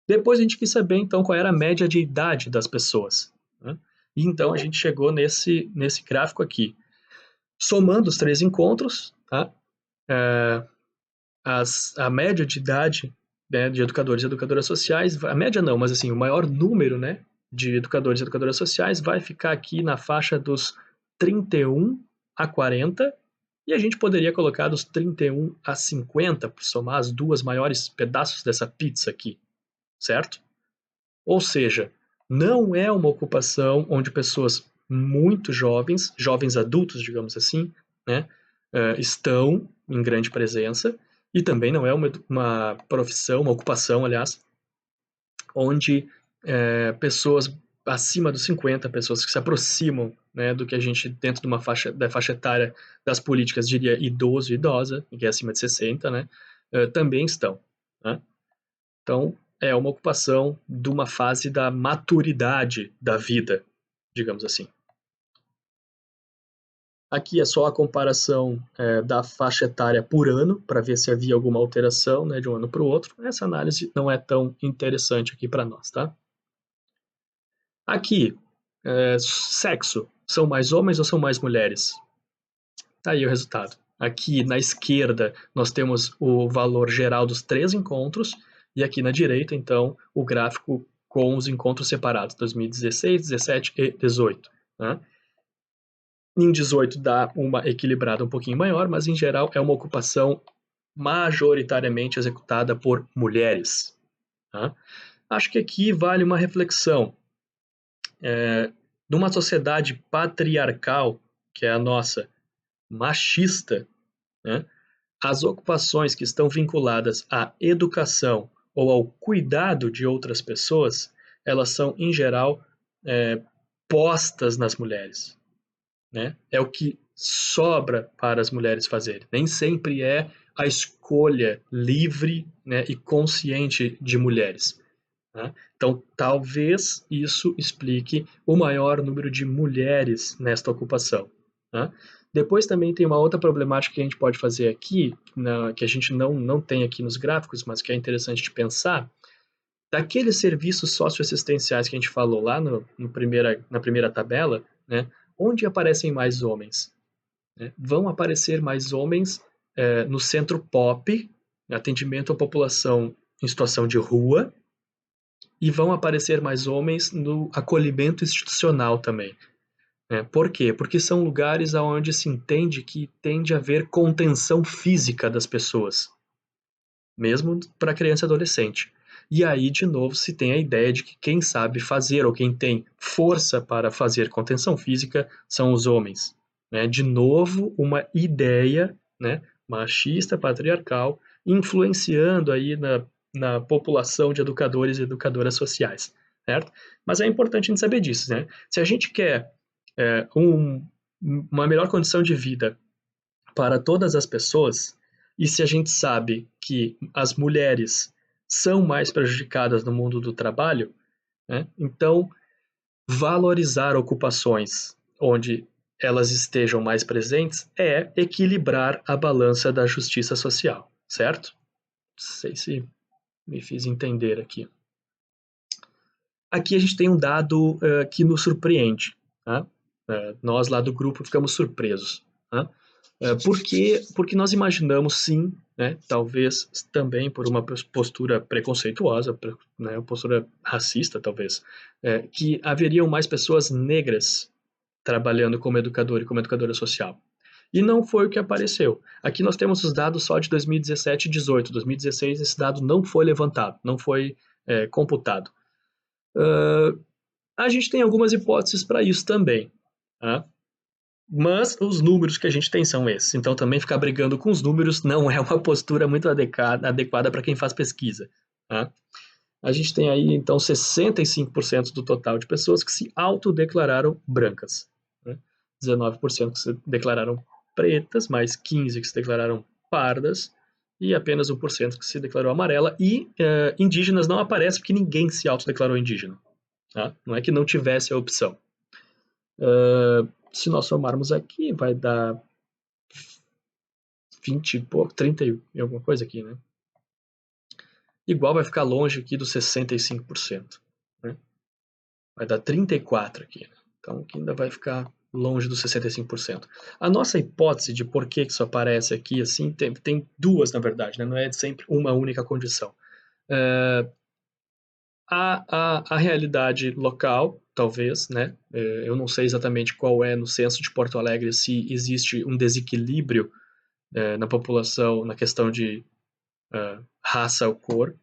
Depois a gente quis saber, então, qual era a média de idade das pessoas, né? E então a gente chegou nesse gráfico aqui. Somando os três encontros, tá? A média de idade, né, de educadores e educadoras sociais, a média não, mas assim, o maior número, né, de educadores e educadoras sociais vai ficar aqui na faixa dos 31 a 40, e a gente poderia colocar dos 31 a 50, por somar as duas maiores pedaços dessa pizza aqui, certo? Ou seja, não é uma ocupação onde pessoas muito jovens, jovens adultos, digamos assim, né, estão em grande presença, e também não é uma profissão, uma ocupação, aliás, onde pessoas acima dos 50, pessoas que se aproximam, né, do que a gente, dentro de uma faixa, da faixa etária das políticas, diria idoso e idosa, que é acima de 60, né, também estão, né? Então, é uma ocupação de uma fase da maturidade da vida, digamos assim. Aqui é só a comparação da faixa etária por ano, para ver se havia alguma alteração, né, de um ano para o outro. Essa análise não é tão interessante aqui para nós, tá? Aqui, sexo. São mais homens ou são mais mulheres? Tá aí o resultado. Aqui na esquerda, nós temos o valor geral dos três encontros, e aqui na direita, então, o gráfico com os encontros separados, 2016, 17 e 18. Né? Em 18 dá uma equilibrada um pouquinho maior, mas em geral é uma ocupação majoritariamente executada por mulheres. Tá? Acho que aqui vale uma reflexão. Numa sociedade patriarcal, que é a nossa, machista, né? As ocupações que estão vinculadas à educação ou ao cuidado de outras pessoas, elas são, em geral, é, postas nas mulheres, né? É o que sobra para as mulheres fazerem. Nem sempre é a escolha livre, né, e consciente de mulheres. Né? Então, talvez isso explique o maior número de mulheres nesta ocupação. Né? Depois também tem uma outra problemática que a gente pode fazer aqui, que a gente não tem aqui nos gráficos, mas que é interessante de pensar. Daqueles serviços socioassistenciais que a gente falou lá na primeira tabela, né, onde aparecem mais homens? Né? Vão aparecer mais homens no centro pop, atendimento à população em situação de rua, e vão aparecer mais homens no acolhimento institucional também. Né? Por quê? Porque são lugares onde se entende que tende a haver contenção física das pessoas, mesmo para criança e adolescente. E aí, de novo, se tem a ideia de que quem sabe fazer ou quem tem força para fazer contenção física são os homens. Né? De novo, uma ideia, né, machista, patriarcal, influenciando aí na população de educadores e educadoras sociais, certo? Mas é importante a gente saber disso, né? Se a gente quer é, um, uma melhor condição de vida para todas as pessoas, e se a gente sabe que as mulheres são mais prejudicadas no mundo do trabalho, né, então valorizar ocupações onde elas estejam mais presentes é equilibrar a balança da justiça social, certo? Não sei se me fiz entender aqui. Aqui a gente tem um dado que nos surpreende. Tá? Nós lá do grupo ficamos surpresos. Tá? Porque nós imaginamos, sim, né, talvez também por uma postura preconceituosa, né, postura racista, talvez, que haveriam mais pessoas negras trabalhando como educador e como educadora social. E não foi o que apareceu. Aqui nós temos os dados só de 2017 e 2018. 2016 esse dado não foi levantado, não foi computado. A gente tem algumas hipóteses para isso também. Tá? Mas os números que a gente tem são esses. Então também ficar brigando com os números não é uma postura muito adequada para quem faz pesquisa. Tá? A gente tem aí, então, 65% do total de pessoas que se autodeclararam brancas. Né? 19% que se declararam pretas, mais 15% que se declararam pardas, e apenas 1% que se declarou amarela. E indígenas não aparece porque ninguém se autodeclarou indígena. Tá? Não é que não tivesse a opção. Se nós somarmos aqui, vai dar 20 e pouco, 30 e alguma coisa aqui, né? igual vai ficar longe aqui dos 65%. Né? Vai dar 34% aqui. Né? Então, aqui ainda vai ficar longe dos 65%. A nossa hipótese de por que isso aparece aqui, assim, tem duas, na verdade, né? Não é sempre uma única condição. A realidade local, talvez, né? Eu não sei exatamente qual é no censo de Porto Alegre, se existe um desequilíbrio na população na questão de raça ou cor,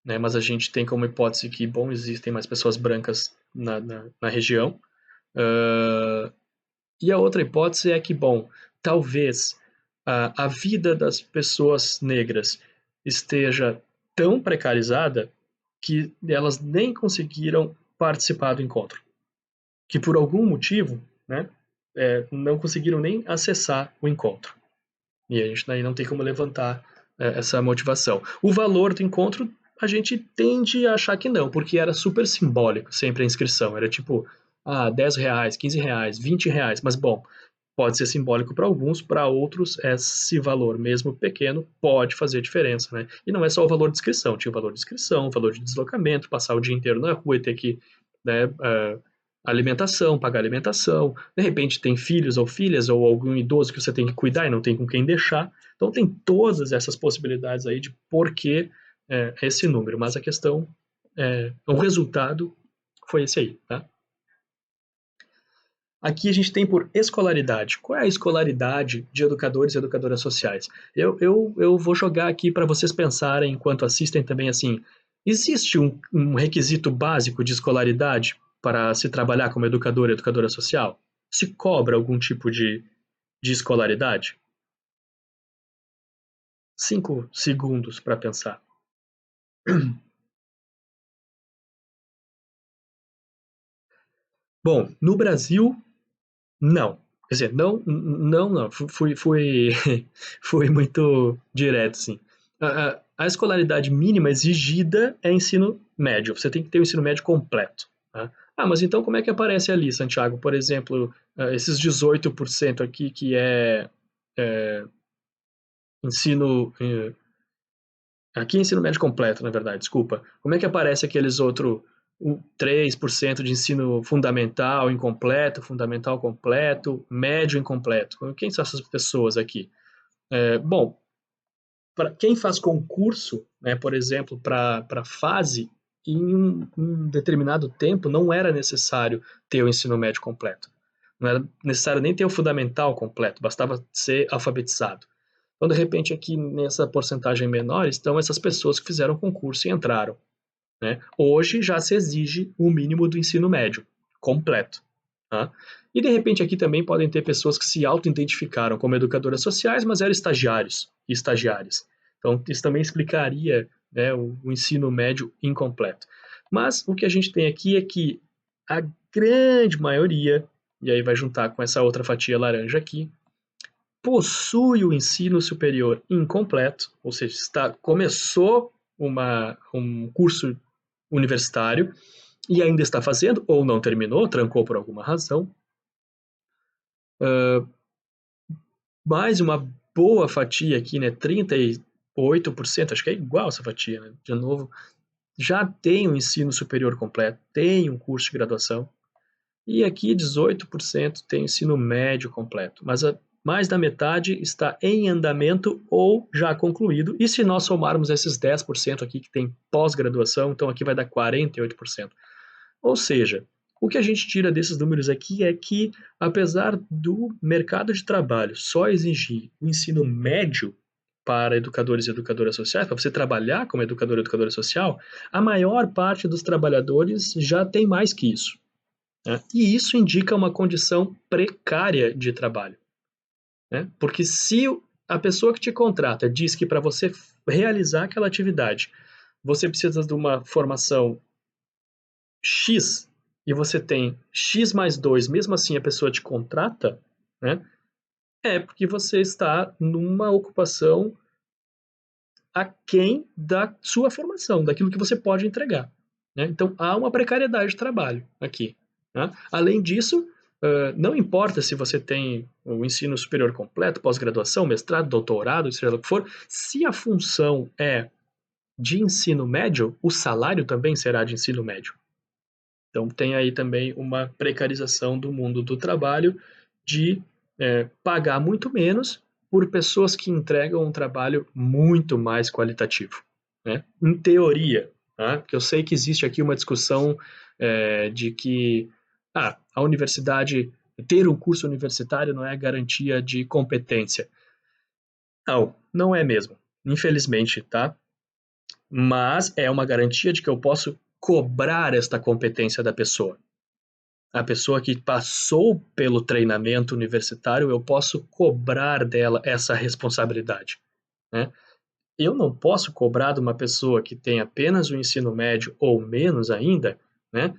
né? Mas a gente tem como hipótese que, bom, existem mais pessoas brancas na região. E a outra hipótese é que, bom, talvez a vida das pessoas negras esteja tão precarizada que elas nem conseguiram participar do encontro. Que por algum motivo, né, não conseguiram nem acessar o encontro. E a gente aí não tem como levantar essa motivação. O valor do encontro, a gente tende a achar que não, porque era super simbólico sempre a inscrição. Era tipo, R$10, R$15, R$20. Mas, bom, pode ser simbólico para alguns, para outros, esse valor, mesmo pequeno, pode fazer diferença, né? E não é só o valor de inscrição, tinha o valor de inscrição, o valor de deslocamento, passar o dia inteiro na rua e ter que, né, alimentação, pagar alimentação, de repente tem filhos ou filhas ou algum idoso que você tem que cuidar e não tem com quem deixar. Então tem todas essas possibilidades aí de por que esse número, mas a questão, o resultado foi esse aí, tá? Aqui a gente tem por escolaridade. Qual é a escolaridade de educadores e educadoras sociais? Eu vou jogar aqui para vocês pensarem, enquanto assistem também, assim, existe um requisito básico de escolaridade para se trabalhar como educador e educadora social? Se cobra algum tipo de escolaridade? 5 segundos para pensar. Bom, no Brasil, não. Quer dizer, não. Fui muito direto, sim. A escolaridade mínima exigida é ensino médio. Você tem que ter o ensino médio completo. Tá? Mas então como é que aparece ali, Santiago? Por exemplo, esses 18% aqui que é ensino. Aqui é ensino médio completo, na verdade, desculpa. Como é que aparece aqueles outros 3% de ensino fundamental incompleto, fundamental completo, médio incompleto? Quem são essas pessoas aqui? Bom, para quem faz concurso, né, por exemplo, para fase, em um determinado tempo não era necessário ter o ensino médio completo. Não era necessário nem ter o fundamental completo, bastava ser alfabetizado. Então, de repente, aqui nessa porcentagem menor estão essas pessoas que fizeram concurso e entraram. Né? Hoje já se exige o mínimo do ensino médio completo. Tá? E de repente aqui também podem ter pessoas que se auto-identificaram como educadoras sociais, mas eram estagiários e estagiárias. Então isso também explicaria, né, o ensino médio incompleto. Mas o que a gente tem aqui é que a grande maioria, e aí vai juntar com essa outra fatia laranja aqui, possui o ensino superior incompleto, ou seja, começou um curso universitário e ainda está fazendo, ou não terminou, trancou por alguma razão. Mais uma boa fatia aqui, né, 38%, acho que é igual essa fatia, né, de novo, já tem um ensino superior completo, tem um curso de graduação, e aqui 18% tem ensino médio completo, mas mais da metade está em andamento ou já concluído, e se nós somarmos esses 10% aqui que tem pós-graduação, então aqui vai dar 48%. Ou seja, o que a gente tira desses números aqui é que, apesar do mercado de trabalho só exigir o ensino médio para educadores e educadoras sociais, para você trabalhar como educador e educadora social, a maior parte dos trabalhadores já tem mais que isso. Né? E isso indica uma condição precária de trabalho. Né? Porque se a pessoa que te contrata diz que para você realizar aquela atividade, você precisa de uma formação X e você tem X mais 2, mesmo assim a pessoa te contrata, né? É porque você está numa ocupação aquém da sua formação, daquilo que você pode entregar. Né? Então há uma precariedade de trabalho aqui. Né? Além disso, não importa se você tem o ensino superior completo, pós-graduação, mestrado, doutorado, seja lá o que for, se a função é de ensino médio, o salário também será de ensino médio. Então, tem aí também uma precarização do mundo do trabalho de pagar muito menos por pessoas que entregam um trabalho muito mais qualitativo, né? Em teoria, tá? Porque eu sei que existe aqui uma discussão de que a universidade, ter um curso universitário não é garantia de competência. Não, não é mesmo, infelizmente, tá? Mas é uma garantia de que eu posso cobrar esta competência da pessoa. A pessoa que passou pelo treinamento universitário, eu posso cobrar dela essa responsabilidade, né? Eu não posso cobrar de uma pessoa que tem apenas o ensino médio ou menos ainda, né,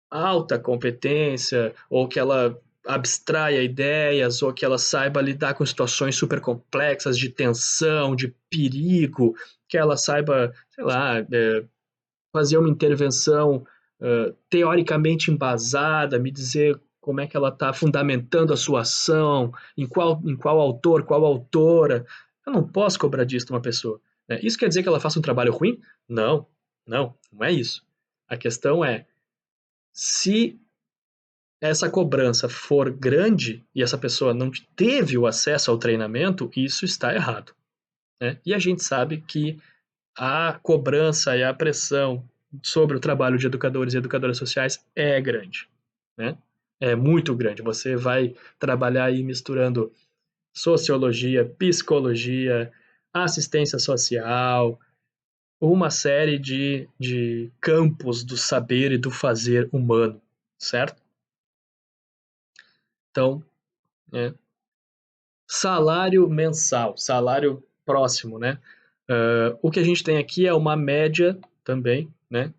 alta competência, ou que ela abstraia ideias, ou que ela saiba lidar com situações super complexas de tensão, de perigo, que ela saiba, sei lá, fazer uma intervenção teoricamente embasada, me dizer como é que ela está fundamentando a sua ação, em qual autor, qual autora. Eu não posso cobrar disso de uma pessoa. Né? Isso quer dizer que ela faça um trabalho ruim? Não, não é isso. A questão é, se essa cobrança for grande e essa pessoa não teve o acesso ao treinamento, isso está errado. Né? E a gente sabe que a cobrança e a pressão sobre o trabalho de educadores e educadoras sociais é grande, né? É muito grande. Você vai trabalhar aí misturando sociologia, psicologia, assistência social, uma série de campos do saber e do fazer humano, certo? Então, é, salário mensal, salário próximo, né? O que a gente tem aqui é uma média também, né?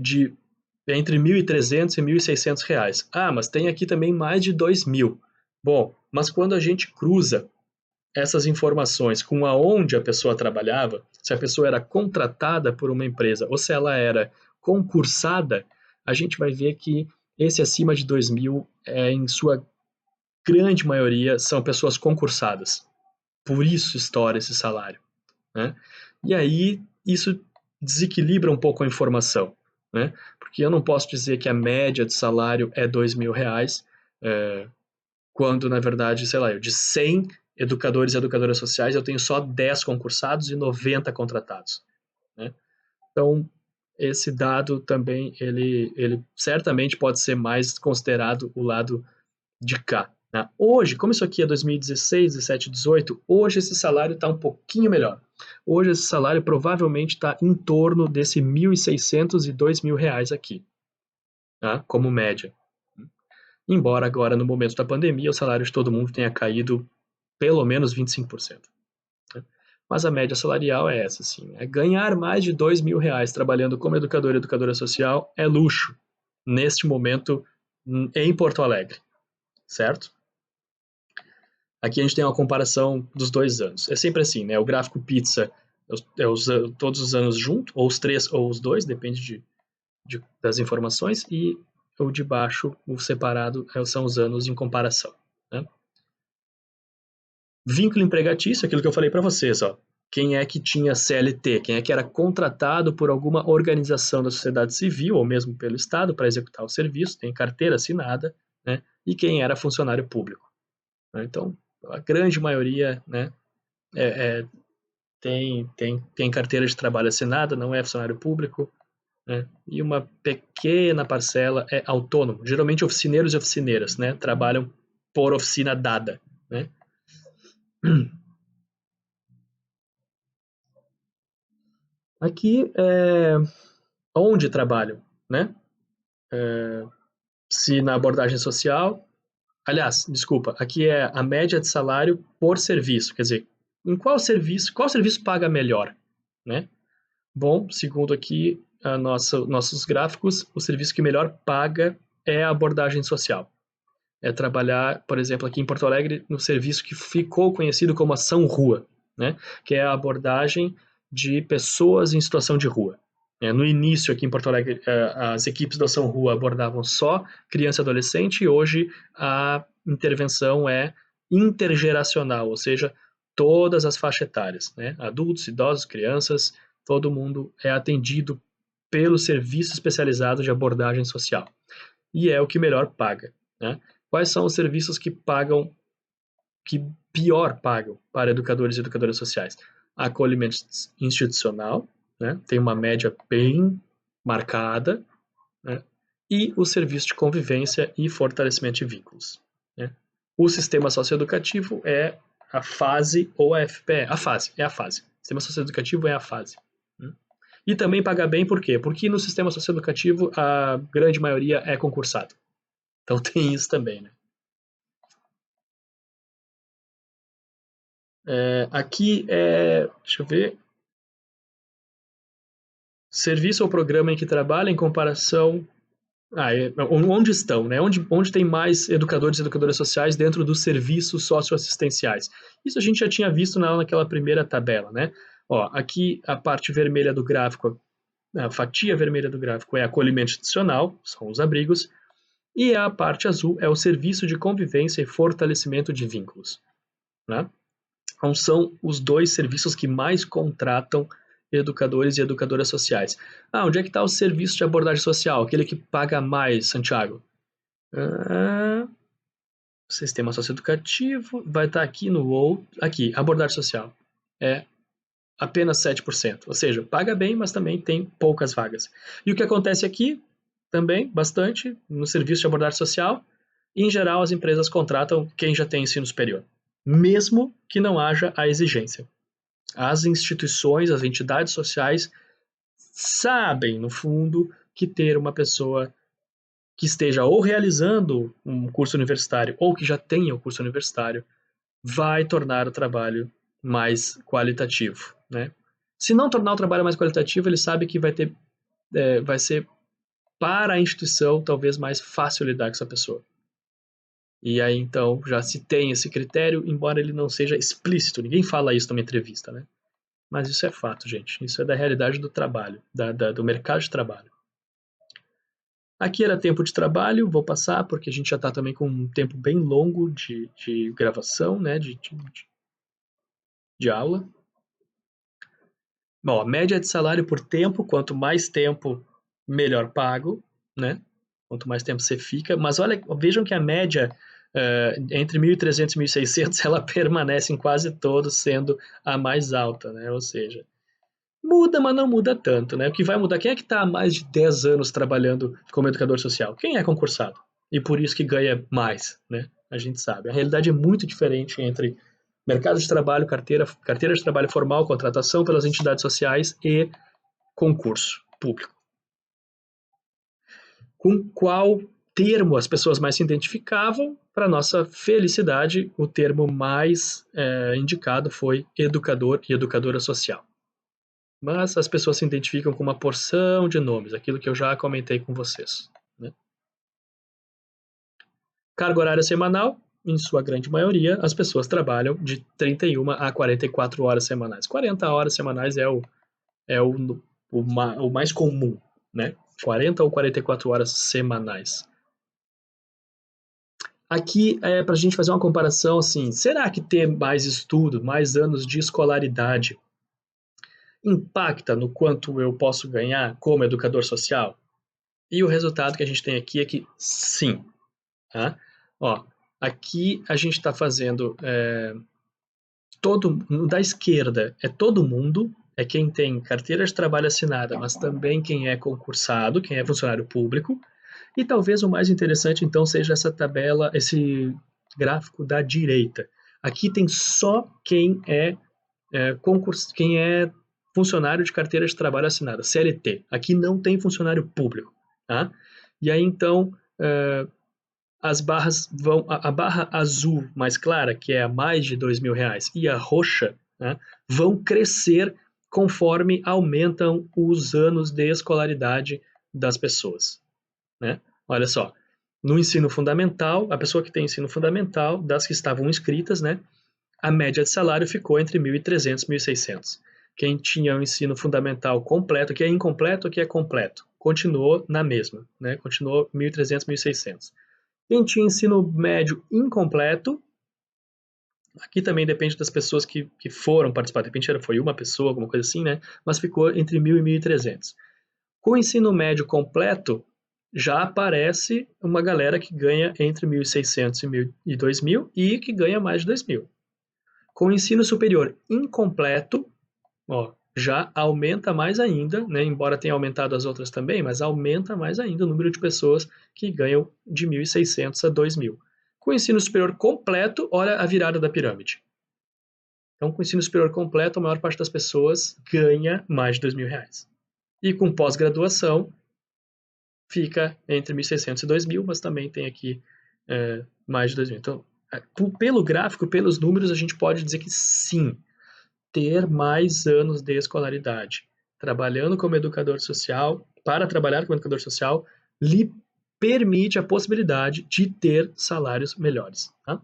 De entre 1.300 e 1.600 reais. Ah, mas tem aqui também mais de 2.000. Bom, mas quando a gente cruza essas informações com aonde a pessoa trabalhava, se a pessoa era contratada por uma empresa ou se ela era concursada, a gente vai ver que esse acima de 2.000, em sua grande maioria, são pessoas concursadas. Por isso estoura esse salário, né? E aí isso desequilibra um pouco a informação, né? Porque eu não posso dizer que a média de salário é 2.000 reais, quando na verdade, sei lá, eu de 100 educadores e educadoras sociais eu tenho só 10 concursados e 90 contratados, né? Então esse dado também ele certamente pode ser mais considerado o lado de cá. Né? Hoje, como isso aqui é 2016, 17, 18, hoje esse salário está um pouquinho melhor. Hoje esse salário provavelmente está em torno desse 1.600 e 2.000 reais aqui, tá? Como média. Embora agora, no momento da pandemia, o salário de todo mundo tenha caído pelo menos 25%. Né? Mas a média salarial é essa, sim. É ganhar mais de 2.000 reais trabalhando como educador e educadora social é luxo, neste momento, em Porto Alegre, certo? Aqui a gente tem uma comparação dos 2 anos. É sempre assim, né? O gráfico pizza todos os anos junto, ou os três, ou os dois, depende das informações, e o de baixo, o separado, são os anos em comparação. Né? Vínculo empregatício, aquilo que eu falei para vocês, ó. Quem é que tinha CLT? Quem é que era contratado por alguma organização da sociedade civil, ou mesmo pelo Estado, para executar o serviço, tem carteira assinada, né? E quem era funcionário público. Né? Então, a grande maioria, né, é, tem carteira de trabalho assinada, não é funcionário público, né? E uma pequena parcela é autônomo, geralmente oficineiros e oficineiras, né? Trabalham por oficina dada, né? Aqui é onde trabalham, né? Se na abordagem social, aliás, desculpa, aqui é a média de salário por serviço, quer dizer, em qual serviço paga melhor, né? Bom, segundo aqui nossos gráficos, o serviço que melhor paga é a abordagem social. É trabalhar, por exemplo, aqui em Porto Alegre, no serviço que ficou conhecido como Ação Rua, né? Que é a abordagem de pessoas em situação de rua. No início, aqui em Porto Alegre, as equipes da Ação Rua abordavam só criança e adolescente, e hoje a intervenção é intergeracional, ou seja, todas as faixas etárias, né? Adultos, idosos, crianças, todo mundo é atendido pelo serviço especializado de abordagem social. E é o que melhor paga, né? Quais são os serviços que pior pagam para educadores e educadoras sociais? Acolhimento institucional, né? Tem uma média bem marcada, né? E o serviço de convivência e fortalecimento de vínculos, né? O sistema socioeducativo é a fase ou a FPE. É a fase. O sistema socioeducativo é a fase, né? E também paga bem, por quê? Porque no sistema socioeducativo a grande maioria é concursado. Então tem isso também, né? Aqui deixa eu ver, serviço ou programa em que trabalha em comparação, onde estão, né? Onde tem mais educadores e educadoras sociais dentro dos serviços socioassistenciais. Isso a gente já tinha visto naquela primeira tabela, né? Ó, aqui a parte vermelha do gráfico, a fatia vermelha do gráfico é acolhimento institucional, são os abrigos, e a parte azul é o serviço de convivência e fortalecimento de vínculos, né? Então, são os dois serviços que mais contratam educadores e educadoras sociais. Onde é que está o serviço de abordagem social? Aquele que paga mais, Santiago? Sistema socioeducativo, vai estar aqui no outro. Aqui, abordagem social. É apenas 7%. Ou seja, paga bem, mas também tem poucas vagas. E o que acontece aqui, também, bastante, no serviço de abordagem social, em geral, as empresas contratam quem já tem ensino superior, mesmo que não haja a exigência. As instituições, as entidades sociais sabem, no fundo, que ter uma pessoa que esteja ou realizando um curso universitário ou que já tenha o curso universitário vai tornar o trabalho mais qualitativo, né? Se não tornar o trabalho mais qualitativo, ele sabe que vai ser para a instituição talvez mais fácil lidar com essa pessoa. E aí então já se tem esse critério, embora ele não seja explícito, ninguém fala isso numa entrevista, né? Mas isso é fato, gente. Isso é da realidade do trabalho, do mercado de trabalho. Aqui era tempo de trabalho, vou passar, porque a gente já está também com um tempo bem longo de gravação, né, de aula. Bom, a média de salário por tempo, quanto mais tempo, melhor pago, né? Quanto mais tempo você fica. Mas olha, vejam que a média entre 1.300 e 1.600, ela permanece em quase todos sendo a mais alta, né? Ou seja, muda, mas não muda tanto, né? O que vai mudar, quem é que está há mais de 10 anos trabalhando como educador social? Quem é concursado? E por isso que ganha mais, né? A gente sabe. A realidade é muito diferente entre mercado de trabalho, carteira de trabalho formal, contratação pelas entidades sociais e concurso público. Com qual termo as pessoas mais se identificavam? Para nossa felicidade, o termo mais indicado foi educador e educadora social. Mas as pessoas se identificam com uma porção de nomes, aquilo que eu já comentei com vocês, né? Carga horária semanal, em sua grande maioria, as pessoas trabalham de 31 a 44 horas semanais. 40 horas semanais o mais comum, né? 40 ou 44 horas semanais. Aqui é para a gente fazer uma comparação assim, será que ter mais estudo, mais anos de escolaridade impacta no quanto eu posso ganhar como educador social? E o resultado que a gente tem aqui é que sim. Tá? Ó, aqui a gente está fazendo da esquerda é todo mundo, é quem tem carteira de trabalho assinada, mas também quem é concursado, quem é funcionário público. E talvez o mais interessante então seja essa tabela, esse gráfico da direita. Aqui tem só quem é quem é funcionário de carteira de trabalho assinada, CLT. Aqui não tem funcionário público, tá? E aí então as barras vão, a barra azul mais clara, que é a mais de R$ 2.000, e a roxa, né, vão crescer conforme aumentam os anos de escolaridade das pessoas, né? Olha só, no ensino fundamental, a pessoa que tem ensino fundamental, das que estavam inscritas, né, a média de salário ficou entre 1.300 e 1.600. Quem tinha o ensino fundamental completo, que é incompleto, que é completo, continuou na mesma, né? Continuou 1.300, 1.600. Quem tinha ensino médio incompleto Aqui também depende das pessoas que foram participar. De repente foi uma pessoa, alguma coisa assim, né? Mas ficou entre 1.000 e 1.300. Com o ensino médio completo, já aparece uma galera que ganha entre 1.600 e 2.000 e que ganha mais de 2.000. Com o ensino superior incompleto, ó, já aumenta mais ainda, né? Embora tenha aumentado as outras também, mas aumenta mais ainda o número de pessoas que ganham de 1.600 a 2.000. Com o ensino superior completo, olha a virada da pirâmide. Então, com o ensino superior completo, a maior parte das pessoas ganha mais de R$ 2.000. E com pós-graduação, fica entre 1.600 e 2.000, mas também tem aqui mais de 2.000. Então, pelo gráfico, pelos números, a gente pode dizer que sim, ter mais anos de escolaridade, trabalhando como educador social, para trabalhar como educador social, lhe permite a possibilidade de ter salários melhores. Tá?